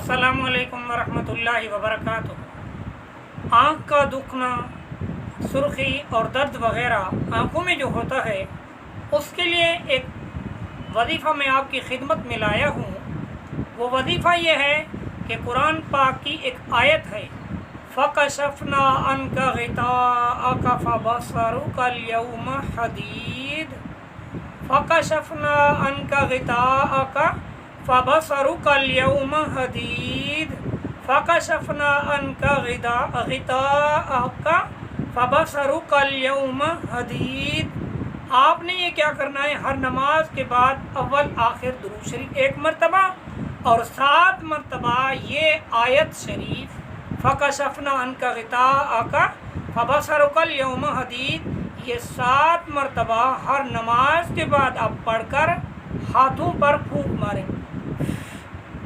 अस्सलामु अलैकुम वरहमतुल्लाहि वबरकातुह। आँख का दुखना, सुर्खी और दर्द वग़ैरह आँखों में जो होता है, उसके लिए एक वजीफ़ा मैं आपकी खिदमत में लाया हूँ। वो वजीफ़ा ये है कि कुरान पाक की एक आयत है, फ़कशफ़ना अन्का ग़िताअका फ़बसरुकल यौमा हदीद। फ़कशफ़ना अन्का ग़िताअका फ़बसरुकल यौमा हदीद। फ़कशफ़ना अन्का ग़िताअका फ़बसरुकल यौमा हदीद। आपने ये क्या करना है, हर नमाज के बाद अव्वल आखिर दुरूद शरीफ एक मरतबा और 7 मरतबा ये आयत शरीफ फ़कशफ़ना अन्का ग़िताअका फ़बसरुकल यौमा हदीद, ये 7 मरतबा हर नमाज के बाद आप पढ़कर हाथों पर फूंक मारें।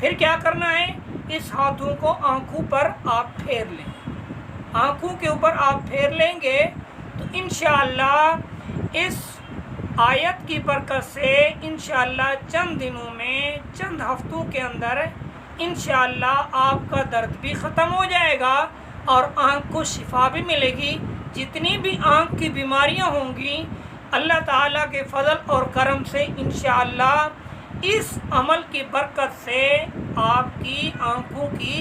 फिर क्या करना है, इस हाथों को आँखों पर आप फेर लें। आँखों के ऊपर आप फेर लेंगे तो इंशाअल्लाह इस आयत की बरकत से इंशाअल्लाह चंद दिनों में, चंद हफ्तों के अंदर इंशाअल्लाह आपका दर्द भी ख़त्म हो जाएगा और आँख को शिफा भी मिलेगी। जितनी भी आँख की बीमारियां होंगी, अल्लाह ताला के फजल और करम से इंशाअल्लाह इस अमल की बरकत से आपकी आँखों की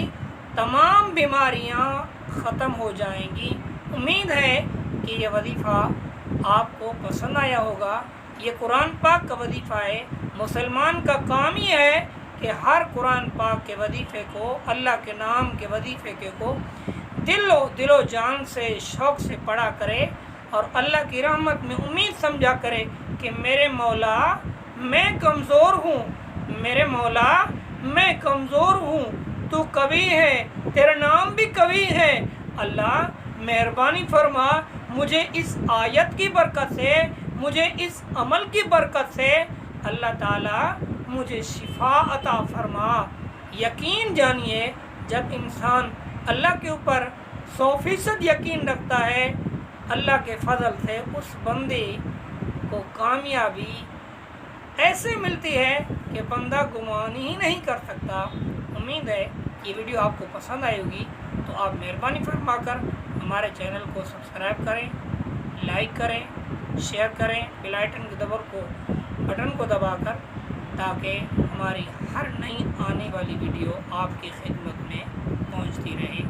तमाम बीमारियां ख़त्म हो जाएंगी। उम्मीद है कि ये वजीफ़ा आपको पसंद आया होगा। ये कुरान पाक का वजीफ़ा है। मुसलमान का काम ही है कि हर कुरान पाक के वजीफ़े को, अल्लाह के नाम के वजीफ़े को दिलो जान से, शौक़ से पढ़ा करे और अल्लाह की रहमत में उम्मीद समझा करे कि मेरे मौला मैं कमज़ोर हूँ, मेरे मौला मैं कमज़ोर हूँ, तू कवी है, तेरा नाम भी कवी है। अल्लाह मेहरबानी फरमा, मुझे इस आयत की बरकत से, मुझे इस अमल की बरकत से अल्लाह ताला मुझे शिफा अता फरमा। यकीन जानिए, जब इंसान अल्लाह के ऊपर 100% यकीन रखता है, अल्लाह के फजल से उस बंदे को कामयाबी ऐसे मिलती है कि बंदा गुमान ही नहीं कर सकता। उम्मीद है कि वीडियो आपको पसंद आएगी, तो आप मेहरबानी फरमाकर हमारे चैनल को सब्सक्राइब करें, लाइक करें, शेयर करें, बेल आइकन के बटन को दबाकर, ताकि हमारी हर नई आने वाली वीडियो आपकी खिदमत में पहुंचती रहे।